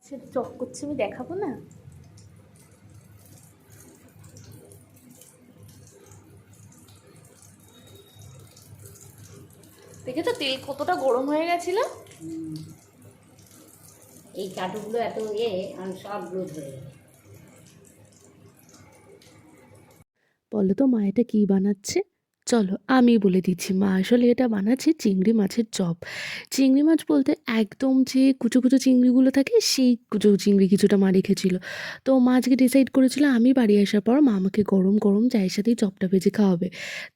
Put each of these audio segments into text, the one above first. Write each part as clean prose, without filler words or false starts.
সে চক করছে, আমি দেখাবো না? দেখেছো তেল কতটা গরম হয়ে গেছিল? এই চাটুগুলো এত আমি সব রোদ হয়ে যাবে। বলো তো মা এটা কী বানাচ্ছে? চলো আমি বলে দিচ্ছি। মা আসলে এটা বানাচ্ছে চিংড়ি মাছের চপ। চিংড়ি মাছ বলতে একদম যে কুচো কুচো চিংড়িগুলো থাকে সেই কুচো চিংড়ি কিছুটা মা রেখেছিল। তো মা আজকে ডিসাইড করেছিল আমি বাড়ি আসার পর মা আমাকে গরম গরম চায়ের সাথেই চপটা ভেজে খাওয়াবে।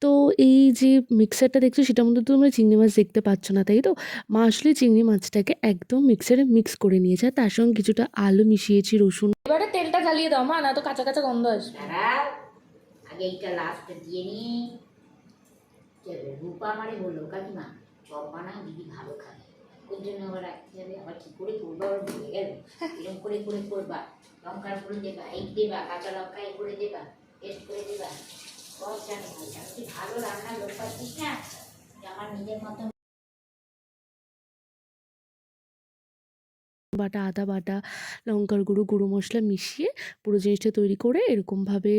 তো এই যে মিক্সারটা দেখছো সেটার মধ্যে তো তোমরা চিংড়ি মাছ দেখতে পাচ্ছ না, তাই তো? মা আসলে চিংড়ি মাছটাকে একদম মিক্সারে মিক্স করে নিয়েছে আর তার সঙ্গে কিছুটা আলু মিশিয়েছি, রসুন। এবারে তেলটা জ্বালিয়ে দাও মা, না তো কাঁচা কাঁচা গন্ধ আসবে। দাঁড়াও, আগে এইটা লাস্টে দিয়ে নি। রূপা আমারে বললো কাকিমা চপ বানাও দিদি ভালো খাবে, ওর জন্য আবার রাখতে হবে। আবার কি করে করবো আবার ভুলে গেল। এরকম করে করে করবা, লঙ্কার করে দেবা, এই দেবা, কাঁচা লঙ্কা এই করে দেবা, টেস্ট করে দেবা, সব জানি ভাই। আমি কি ভালো রান্নার লোক পাচ্ছিস না যে আমার নিজের মতন বাটা, আদা বাটা, লঙ্কার গুঁড়ো, গুঁড়ো মশলা মিশিয়ে পুরো জিনিসটা তৈরি করে এরকমভাবে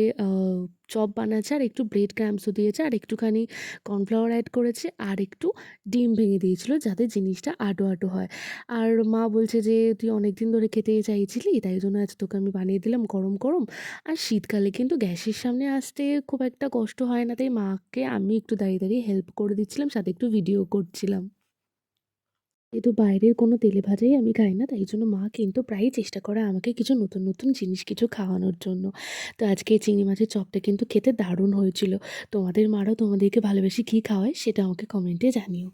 চপ বানাচ্ছে। আর একটু ব্রেড ক্রাম্বসও দিয়েছে আর একটুখানি কর্নফ্লাওয়ার অ্যাড করেছে আর একটু ডিম ভেঙে দিয়েছিল যাতে জিনিসটা আটো আটো হয়। আর মা বলছে যে তুই অনেক দিন ধরে খেতে চাইছিলি, তাই জন্য আজ তোকে আমি বানিয়ে দিলাম গরম গরম। আর শীতকালে কিন্তু গ্যাসের সামনে আসতে খুব একটা কষ্ট হয় না, তাই মাকে আমি একটু দাঁড়িয়ে দাঁড়িয়ে হেল্প করে দিচ্ছিলাম, সাথে একটু ভিডিও করছিলাম। যেহেতু বাইরের কোনো তেলে ভাজাই আমি খাই না, তাই জন্য মা কিন্তু প্রায়ই চেষ্টা করে আমাকে কিছু নতুন নতুন জিনিস কিছু খাওয়ানোর জন্য। তো আজকে এই চিংড়ি মাছের চপটা কিন্তু খেতে দারুণ হয়েছিল। তোমাদের মারাও তোমাদেরকে ভালোবেসে কী খাওয়ায় সেটা আমাকে কমেন্টে জানিও।